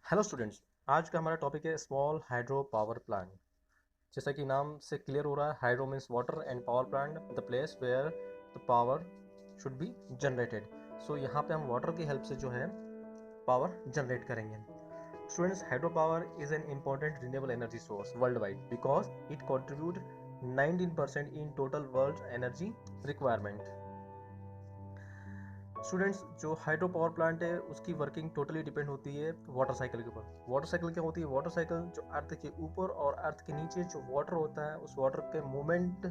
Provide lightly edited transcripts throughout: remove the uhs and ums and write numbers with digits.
Hello students. आज का हमारा टॉपिक है स्मॉल हाइड्रो पावर प्लांट। जैसा कि नाम से क्लियर हो रहा है, hydro means water and power plant the place where the power should be generated. So यहाँ पे हम वाटर की हेल्प से जो है पावर जनरेट करेंगे। Students, hydro power is an important renewable energy source world wide because it contribute 19% in total world energy requirement. Students, जो hydro power plant है उसकी वर्किंग टोटली डिपेंड होती है वाटर साइकिल के ऊपर। वाटर साइकिल क्या होती है? वाटर साइकिल जो अर्थ के ऊपर और अर्थ के नीचे जो वाटर होता है उस वाटर के मूवमेंट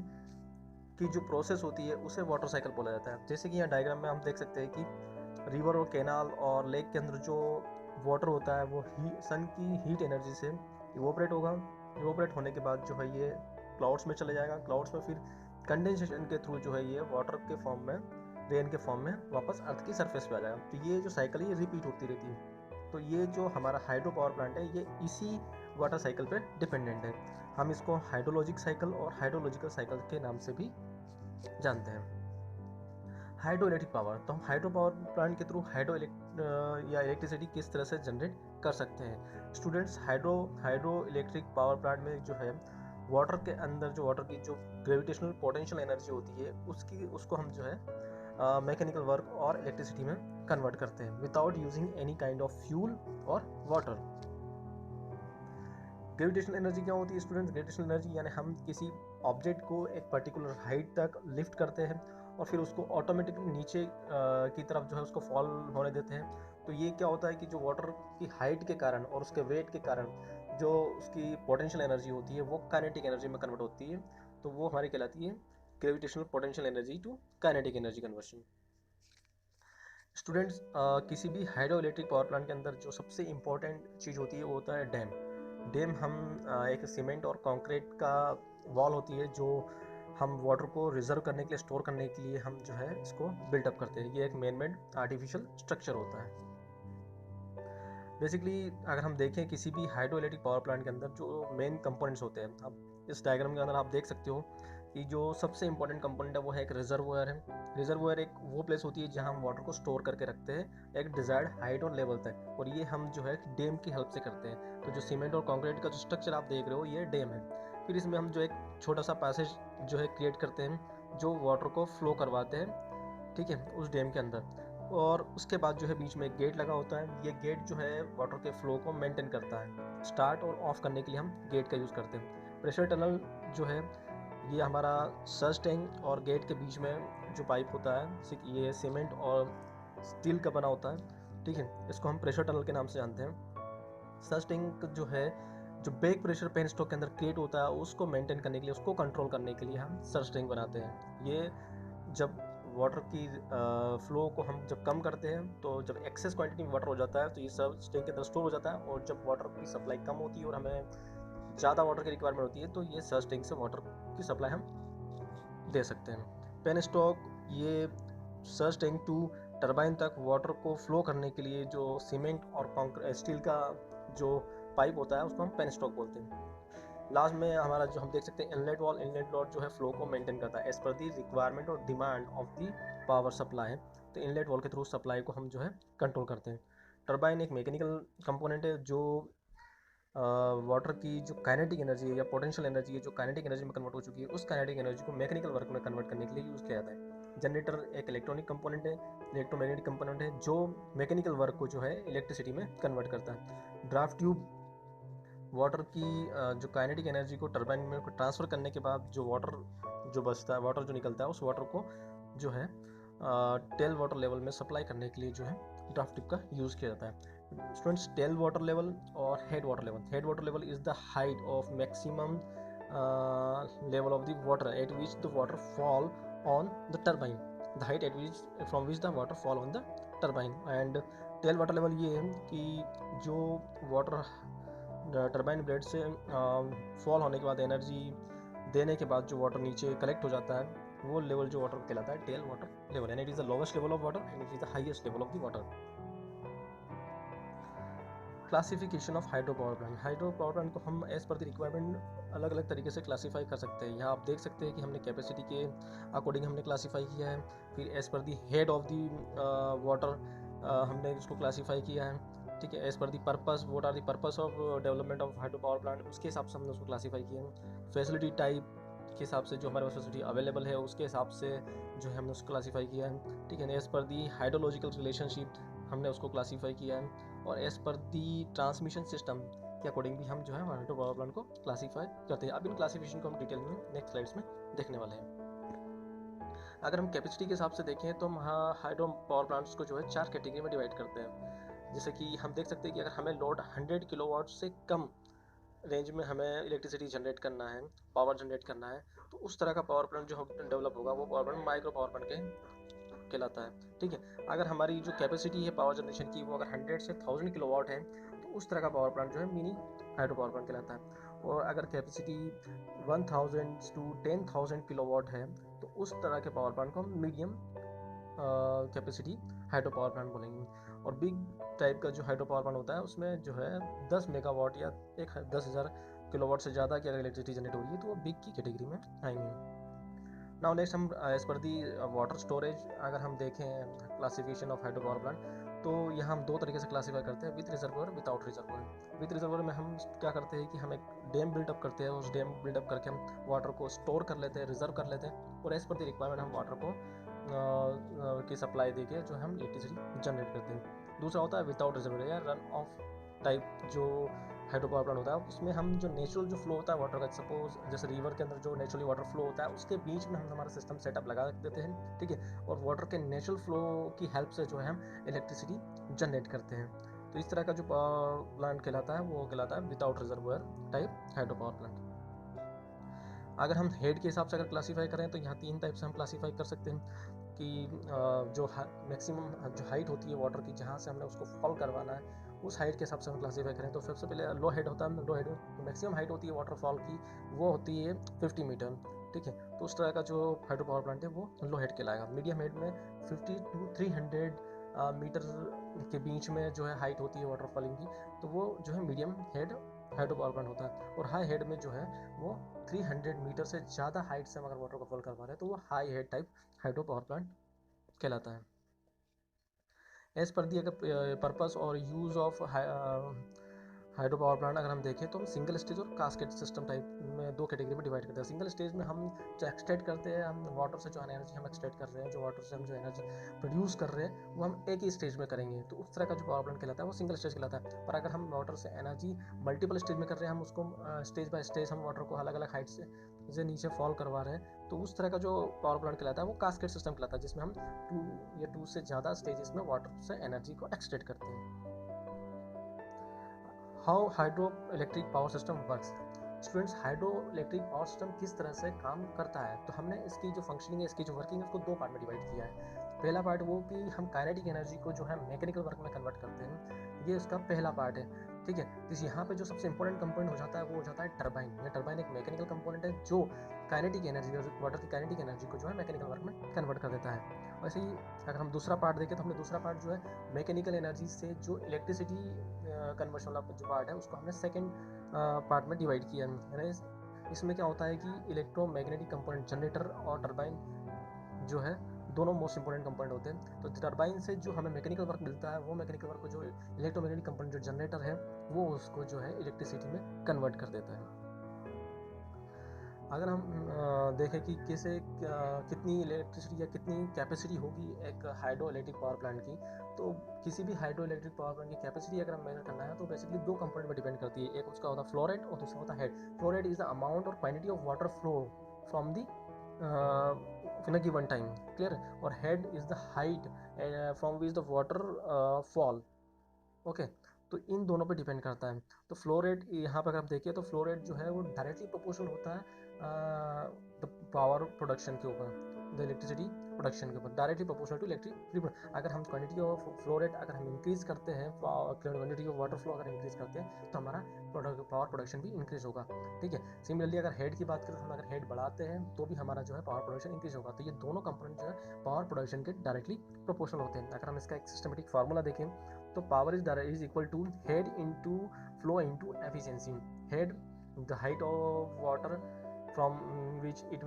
की जो प्रोसेस होती है उसे वाटर साइकिल बोला जाता है। जैसे कि यहाँ डायग्राम में हम देख सकते हैं कि रिवर और कैनाल और लेक के अंदर जो वाटर होता है वो सन की हीट एनर्जी से इवोपरेट होगा। इवोपरेट होने के बाद जो है ये क्लाउड्स में चले जाएगा। क्लाउड्स में फिर कंडेंसेशन के थ्रू जो है ये वाटर के फॉर्म में, रेन के फॉर्म में वापस अर्थ की सरफेस पे आ जाएगा। तो ये जो साइकिल है ये रिपीट होती रहती है। तो ये जो हमारा हाइड्रो पावर प्लांट है ये इसी वाटर साइकिल पे डिपेंडेंट है। हम इसको हाइड्रोलॉजिक साइकिल और हाइड्रोलॉजिकल साइकिल के नाम से भी जानते हैं। हाइड्रो इलेक्ट्रिक पावर, तो हम हाइड्रो पावर प्लांट के थ्रू या इलेक्ट्रिसिटी किस तरह से जनरेट कर सकते हैं। Students, hydro electric power plant में जो है वाटर के अंदर जो वाटर की जो ग्रेविटेशनल पोटेंशियल एनर्जी होती है उसको हम जो है मैकेनिकल वर्क और इलेक्ट्रिसिटी में कन्वर्ट करते हैं without using any kind of fuel और वाटर। ग्रेविटेशनल एनर्जी क्या होती है स्टूडेंट्स? ग्रेविटेशनल एनर्जी यानी हम किसी ऑब्जेक्ट को एक पर्टिकुलर हाइट तक लिफ्ट करते हैं और फिर उसको ऑटोमेटिकली नीचे की तरफ जो है उसको फॉल होने देते हैं। तो ये क्या होता है कि जो वाटर की हाइट के कारण और उसके वेट के कारण जो उसकी पोटेंशियल एनर्जी होती है वो काइनेटिक एनर्जी में कन्वर्ट होती है। तो वो हमारी कहलाती है gravitational potential energy to kinetic energy conversion. Students, किसी भी हाइड्रो इलेक्ट्रिक पावर प्लांट के अंदर जो सबसे इम्पोर्टेंट चीज़ होती है वो होता है डैम। डैम हम एक सीमेंट और कंक्रीट का वॉल होती है जो हम वाटर को रिजर्व करने के लिए, स्टोर करने के लिए हम जो है इसको बिल्टअप करते हैं। ये एक मैन मेड आर्टिफिशियल स्ट्रक्चर होता है। बेसिकली अगर हम देखें किसी भी हाइड्रो इलेक्ट्रिक पावर प्लांट के अंदर जो मेन कंपोनेंट्स होते हैं, अब इस डायग्राम के अंदर आप देख सकते हो कि जो सबसे इंपॉर्टेंट कंपोनेंट है वो है एक रिजर्वोयर है। रिजर्वोयर एक वो प्लेस होती है जहां हम वाटर को स्टोर करके रखते हैं एक डिजायर्ड हाइट और लेवल तक, और ये हम जो है डैम की हेल्प से करते हैं। तो जो सीमेंट और कंक्रीट का जो स्ट्रक्चर आप देख रहे हो ये डैम है। फिर इसमें हम जो एक छोटा सा पैसेज जो है क्रिएट करते हैं जो वाटर को फ्लो करवाते हैं, ठीक है, उस डैम के अंदर। और उसके बाद जो है बीच में एक गेट लगा होता है। ये गेट जो है वाटर के फ्लो को मेंटेन करता है। स्टार्ट और ऑफ करने के लिए हम गेट का यूज़ करते हैं। प्रेशर टनल जो है ये हमारा सर्च टैंक और गेट के बीच में जो पाइप होता है ये सीमेंट और स्टील का बना होता है, ठीक है। इसको हम प्रेशर टनल के नाम से जानते हैं। सर्च टैंक जो है जो बैक प्रेशर पेन स्टॉक के अंदर क्रिएट होता है उसको मेंटेन करने के लिए, उसको कंट्रोल करने के लिए हम सर्च टैंक बनाते हैं। ये जब वाटर की फ्लो को हम जब कम करते हैं तो जब एक्सेस क्वांटिटी में वाटर हो जाता है तो ये सब टैंक के अंदर स्टोर हो जाता है, और जब वाटर की सप्लाई कम होती है और हमें ज़्यादा वाटर की रिक्वायरमेंट होती है तो ये सर्च टैंक से वाटर की सप्लाई हम दे सकते हैं। पेन स्टॉक ये सर्च टैंक टू टरबाइन तक वाटर को फ्लो करने के लिए जो सीमेंट और स्टील का जो पाइप होता है उसको हम पेन स्टॉक बोलते हैं। लास्ट में हमारा जो हम देख सकते हैं इनलेट वॉल जो है फ्लो को मेंटेन करता है एज पर दी रिक्वायरमेंट और demand of the power supply. तो इनलेट वॉल के थ्रू सप्लाई को हम जो है कंट्रोल करते हैं। टरबाइन एक मैकेनिकल कंपोनेंट है जो वाटर की जो काइनेटिक एनर्जी है या पोटेंशियल एनर्जी है जो काइनेटिक एनर्जी में कन्वर्ट हो चुकी है उस काइनेटिक एनर्जी को मैकेनिकल वर्क में कन्वर्ट करने के लिए यूज़ किया जाता है। जनरेटर एक इलेक्ट्रॉनिक कंपोनेंट है, इलेक्ट्रोमैग्नेटिक कंपोनेंट है जो मैकेनिकल वर्क को जो है इलेक्ट्रिसिटी में कन्वर्ट करता है। ड्राफ्ट ट्यूब वाटर की जो काइनेटिक एनर्जी को टरबाइन में ट्रांसफ़र करने के बाद जो वाटर जो बचता है, वाटर जो निकलता है उस वाटर को जो है टेल वाटर लेवल में सप्लाई करने के लिए जो है ड्राफ्ट ट्यूब का यूज़ किया जाता है। स्टूडेंट्स, टेल वाटर लेवल और head water level is the height of maximum level of the water at which the water fall on the turbine, the height at which from which the water fall on the turbine. And tail water level ये है कि जो water turbine blade से fall होने के बाद energy देने के बाद जो वाटर नीचे कलेक्ट हो जाता है वो लेवल जो वाटर कहलाता है tail water level, and it is the lowest level of water and it is the highest level of the water. Classification of hydro power plant को हम एज पर द रिक्वायरमेंट अलग अलग तरीके से क्लासीफाई कर सकते हैं। यहाँ आप देख सकते हैं कि हमने कैपेसिटी के अकॉर्डिंग हमने क्लासीफाई किया है। फिर एज पर the head of the water हमने इसको क्लासीफाई किया है। ठीक है, एज पर the purpose, what are the purpose of development of hydro power plant, उसके हिसाब से हमने उसको क्लासीफाई किया है। फैसिलिटी टाइप के हिसाब से जो हमारे पास फैसिलिटी अवेलेबल है उसके हिसाब से जो है हमने उसको क्लासीफाई किया है। ठीक है, एज पर दी हाइड्रोलॉजिकल रिलेशनशिप हमने उसको क्लासीफाई किया है, और एज पर दी ट्रांसमिशन सिस्टम के अकॉर्डिंग भी हम जो है हाइड्रो पावर प्लांट को क्लासीफाई करते हैं। अब इन क्लासिफिकेशन को हम डिटेल में नेक्स्ट स्लाइड्स में देखने वाले हैं। अगर हम कैपेसिटी के हिसाब से देखें तो हम हाइड्रो पावर प्लांट्स को जो है 4 कैटेगरी में डिवाइड करते हैं। जैसे कि हम देख सकते हैं कि अगर हमें लोड 100 किलोवाट से कम रेंज में हमें इलेक्ट्रिसिटी जनरेट करना है, पावर जनरेट करना है, तो उस तरह का पावर प्लांट जो डेवलप होगा वो power plant micro power plant के कहलाता है। ठीक है, अगर हमारी जो कैपेसिटी है पावर जनरेशन की वो अगर 100 से 1000 किलोवाट है तो उस तरह का पावर प्लांट जो है मिनी हाइड्रो पावर प्लांट कहलाता है। और अगर कैपेसिटी 1000 टू 10,000 किलोवाट है तो उस तरह के पावर प्लांट को हम medium capacity hydro power plant बोलेंगे। और बिग टाइप का जो हाइड्रो पावर प्लांट होता है उसमें जो है 10 मेगावाट या 10,000 किलोवाट से ज़्यादा की अगर इलेक्ट्रिसिटी जनरेट हो रही है तो वो बिग की कैटेगरी में आएंगे। नाउ नेक्स्ट हम एज पर दी वाटर स्टोरेज अगर हम देखें classification of hydro power plant, तो यहाँ हम दो तरीके से क्लासीफाई करते हैं, with reservoir without reservoir. With reservoir में हम क्या करते हैं कि हम एक डैम बिल्डअप करते हैं, उस डैम बिल्डअप करके हम वाटर को स्टोर कर लेते हैं, रिजर्व कर लेते हैं, और एज पर दी रिक्वायरमेंट हम वाटर को की सप्लाई देके जो हम इलेक्ट्रिसिटी जनरेट करते हैं। दूसरा होता है विदाउट रिजर्वोयर या रन ऑफ टाइप जो हाइड्रो पावर प्लांट होता है, उसमें हम जो नेचुरल जो फ्लो होता है वाटर का, सपोज जैसे रिवर के अंदर जो नेचुरली वाटर फ्लो होता है उसके बीच में हम हमारा सिस्टम सेटअप लगा देते हैं। ठीक है, और वाटर के नेचुरल फ्लो की हेल्प से जो है हम इलेक्ट्रिसिटी जनरेट करते हैं। तो इस तरह का जो पावर प्लांट कहलाता है वो कहलाता है without reservoir type hydro power plant. अगर हम हेड के हिसाब से अगर क्लासीफाई करें तो यहाँ 3 टाइप से हम क्लासीफाई कर सकते हैं कि जो मैक्सिमम जो हाइट होती है वाटर की जहाँ से हमने उसको फॉल करवाना है उस हाइट के हिसाब से हम क्लासीफाई करें तो सबसे पहले लो हेड होता है। लो हेड मैक्सिमम हाइट होती है वाटरफॉल की वो होती है 50 मीटर। ठीक है, तो उस तरह का जो हाइड्रो पावर प्लांट है वो लो हेड कहलाएगा। मीडियम हेड में 50 टू 300 मीटर के बीच में जो है हाइट होती है वाटरफॉलिंग की, तो वो जो है medium head hydro power plant होता है। और हाई हेड में जो है वो 300 मीटर से ज़्यादा हाइट से हम अगर वाटर को फॉल करवा रहे हैं तो वो high head type hydro power plant कहलाता है। एज पर दी अगर पर्पस और use of hydro power plant अगर हम देखें तो हम सिंगल स्टेज और कास्केड सिस्टम टाइप में 2 कैटेगरी में डिवाइड करते हैं। सिंगल स्टेज में हम जो एक्सट्रैक्ट करते हैं, हम वाटर से जो एनर्जी हम एक्सट्रैक्ट कर रहे हैं, जो वाटर से हम जो एनर्जी प्रोड्यूस कर रहे हैं वो हम एक ही स्टेज में करेंगे, तो उस तरह का जो पावर प्लांट कहलाता है वो सिंगल स्टेज कहलाता है। पर अगर हम वाटर से एनर्जी मल्टीपल स्टेज में कर रहे हैं, हम उसको स्टेज बाय स्टेज हम वाटर को अलग अलग हाइट से नीचे फॉल करवा रहे हैं, तो उस तरह का जो पावर प्लांट कहलाता है वो कास्केड सिस्टम कहलाता है, जिसमें हम 2 से ज़्यादा स्टेजेस में वाटर से एनर्जी को एक्सट्रैक्ट करते हैं। How hydro electric power system works. Students, hydro electric power system किस तरह से काम करता है, तो हमने इसकी जो फंक्शनिंग है, इसकी जो वर्किंग है, उसको 2 पार्ट में डिवाइड किया है। पहला पार्ट वो कि हम काइनेटिक एनर्जी को जो है मैकेनिकल वर्क में कन्वर्ट करते हैं, ये इसका पहला पार्ट है। ठीक है, तो यहाँ पे जो सबसे इंपॉर्टेंट कंपोनेंट हो जाता है वो हो जाता है टरबाइन। ये टरबाइन एक मैकेनिकल कंपोनेंट है जो काइनेटिक एनर्जी, वाटर की काइनेटिक एनर्जी को जो है मैकेनिकल वर्क में कन्वर्ट कर देता है। वैसे ही अगर हम दूसरा पार्ट देखें तो हमने दूसरा पार्ट जो है मैकेनिकल एनर्जी से जो इलेक्ट्रिसिटी कन्वर्शन वाला जो पार्ट है उसको हमने सेकेंड पार्ट में डिवाइड किया है। इसमें क्या होता है कि इलेक्ट्रोमैग्नेटिक कंपोनेंट जनरेटर और टरबाइन जो है दोनों मोस्ट इंपॉर्टेंट कंपोनेंट होते हैं। तो टरबाइन से जो हमें मैकेनिकल वर्क मिलता है वो मैकेनिकल वर्क को जो इलेक्ट्रोमैग्नेटिक कंपोनेंट जो जनरेटर है वो उसको जो है इलेक्ट्रिसिटी में कन्वर्ट कर देता है। अगर हम देखें कि कैसे कितनी इलेक्ट्रिसिटी या कितनी कैपेसिटी होगी एक हाइड्रो इलेक्ट्रिक पावर प्लांट की, तो किसी भी हाइड्रो इलेक्ट्रिक पावर प्लांट की कैपेसिटी अगर हम मेजर करना है तो बेसिकली 2 कंपोनेंट पर डिपेंड करती है। एक उसका होता है फ्लो रेट और दूसरा होता है head. Flow rate is the amount और quantity of water flow from the in a given time, clear, और head is the height from which the water fall, okay. तो इन दोनों पे डिपेंड करता है। तो फ्लो रेट यहाँ पर अगर आप देखिए तो फ्लो रेट जो है वो डायरेक्टली प्रोपोर्शनल होता है द पावर प्रोडक्शन के ऊपर, द इलेक्ट्रिसिटी प्रोडक्शन के ऊपर, डायरेक्टली प्रोपोर्शनल टू इलेक्ट्रिक। अगर हम क्वांटिटी ऑफ फ्लो रेट अगर हम इंक्रीज करते हैं, क्वांटिटी ऑफ वाटर फ्लो अगर इंक्रीज करते हैं तो हमारा पावर प्रोडक्शन भी इंक्रीज होगा। ठीक है, सिमिलरली अगर हेड की बात करें तो हम अगर हेड बढ़ाते हैं तो भी हमारा जो है पावर प्रोडक्शन इंक्रीज होगा। तो ये दोनों कंपोनेंट जो है पावर प्रोडक्शन के डायरेक्टली प्रोपोर्शनल होते हैं। अगर हम इसका एक सिस्टमेटिक फार्मूला देखें तो power is equal to head into flow into efficiency. Head the height of water from which it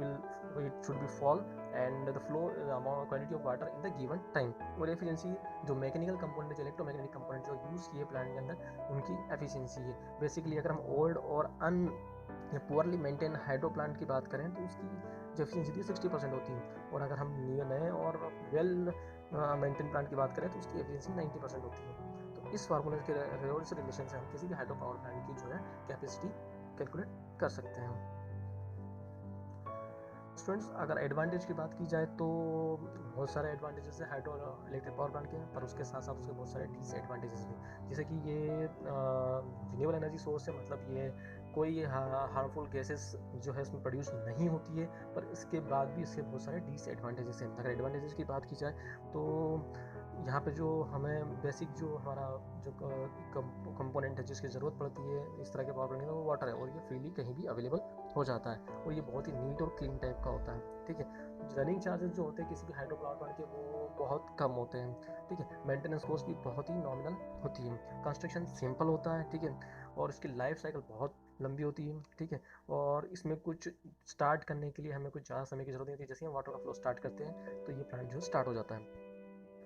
should be fall, and the flow amount quality of water in the given time. और efficiency जो mechanical component, जो electromagnetic component जो use किए plant के अंदर, उनकी efficiency है। Basically अगर हम ओल्ड और पुअरली मेंटेन हाइड्रो प्लांट की बात करें तो उसकी जो एफिशिएंसी थी 60% होती है, और अगर हम नए और वेल मेंटेन प्लांट की बात करें तो उसकी एफिशिएंसी 90% होती है। तो इस फार्मूले के रिलेशन से हम किसी भी हाइड्रो पावर प्लांट की जो है कैपेसिटी कैलकुलेट कर सकते हैं। स्टूडेंट्स, अगर एडवांटेज की बात की जाए तो बहुत सारे एडवांटेजेस है हाइड्रो इलेक्ट्रिक पावर प्लांट के, पर उसके साथ साथ उसके बहुत सारे डिसएडवांटेजेस भी, जैसे कि ये रिन्यूएबल एनर्जी सोर्स है, मतलब ये कोई हार्मफुल गैसेस जो है इसमें प्रोड्यूस नहीं होती है, पर इसके बाद भी इसके बहुत सारे डिसएडवांटेजेस हैं। अगर एडवांटेजेस की बात की जाए तो यहाँ पे जो हमें बेसिक जो हमारा जो कंपोनेंट है जिसकी ज़रूरत पड़ती है इस तरह के पावर प्लांट में, वो वाटर है, और ये फ्रीली कहीं भी अवेलेबल हो जाता है, और ये बहुत ही नीट और क्लीन टाइप का होता है। ठीक है, रनिंग चार्जेस जो होते हैं किसी भी हाइड्रो पावर प्लांट के वो बहुत कम होते हैं। ठीक है, मेंटेनेंस कॉस्ट भी बहुत ही नॉमिनल होती है, कंस्ट्रक्शन सिंपल होता है। ठीक है, और इसकी लाइफ साइकिल बहुत लंबी होती है। ठीक है, और इसमें कुछ स्टार्ट करने के लिए हमें कुछ ज़्यादा समय की जरूरत नहीं होती, जैसे हम वाटर का फ्लो स्टार्ट करते हैं तो ये प्लांट जो स्टार्ट हो जाता है।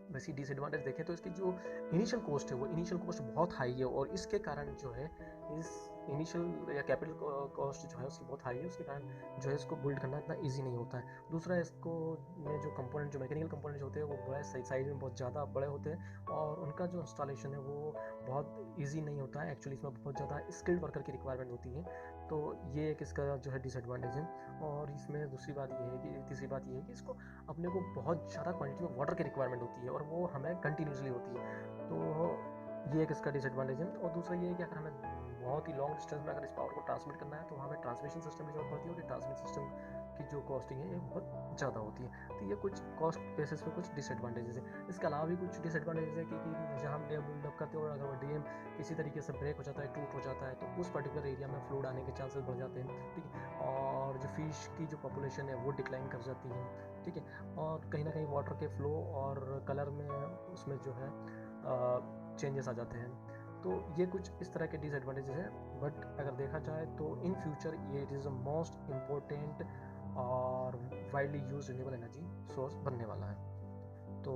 वैसे डिसएडवांटेज देखें तो इसकी जो इनिशियल कॉस्ट है वो इनिशियल कॉस्ट बहुत हाई है, और इसके कारण जो है इस इनिशियल या कैपिटल कॉस्ट जो है उसकी बहुत हाई है, उसके कारण जो है इसको बिल्ड करना इतना इजी नहीं होता है। दूसरा, इसको में जो कंपोनेंट, जो मैकेनिकल कंपोनेंट होते हैं वो बड़े साइज में बहुत ज़्यादा बड़े होते हैं, और उनका जो इंस्टॉलेशन है वो बहुत ईजी नहीं होता है। एक्चुअली इसमें बहुत ज़्यादा स्किल्ड वर्कर की रिक्वायरमेंट होती है, तो ये एक इसका जो है डिसएडवांटेज है। और इसमें दूसरी बात ये है कि तीसरी बात ये है कि इसको अपने को बहुत ज़्यादा क्वांटिटी में वाटर की रिक्वायरमेंट होती है, और वो हमें कंटिन्यूसली होती है, तो ये एक इसका डिसएडवांटेज है। और दूसरा ये है कि अगर हमें बहुत ही लॉन्ग डिस्टेंस में अगर इस पावर को ट्रांसमिट करना है तो हमें ट्रांसमिशन सिस्टम की जरूरत पड़ती है, और ये ट्रांसमिशन सिस्टम की जो कॉस्टिंग है ये बहुत ज़्यादा होती है। तो ये कुछ कॉस्ट बेसिस पे कुछ डिसएडवांटेजेस है। इसके अलावा भी कुछ डिसएडवांटेजेस है कि जहाँ हम डैम बिल्डअप करते हैं और अगर वो डैम किसी तरीके से ब्रेक हो जाता है, टूट हो जाता है, तो उस पर्टिकुलर एरिया में फ्लूड आने के चांसेस बढ़ जाते हैं। ठीक है, और जो फिश की जो पॉपुलेशन है वो डिक्लाइन कर जाती है। ठीक है, और कहीं ना कहीं वाटर के फ्लो और कलर में उसमें जो है चेंजेस आ जाते हैं। तो ये कुछ इस तरह के डिसएडवांटेजेस हैं, बट अगर देखा जाए तो इन फ्यूचर ये it is the most important और widely use renewable energy source बनने वाला है। तो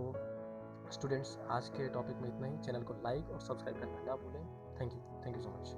स्टूडेंट्स, आज के टॉपिक में इतना ही। चैनल को लाइक और सब्सक्राइब करना ना भूलें। Thank you so much.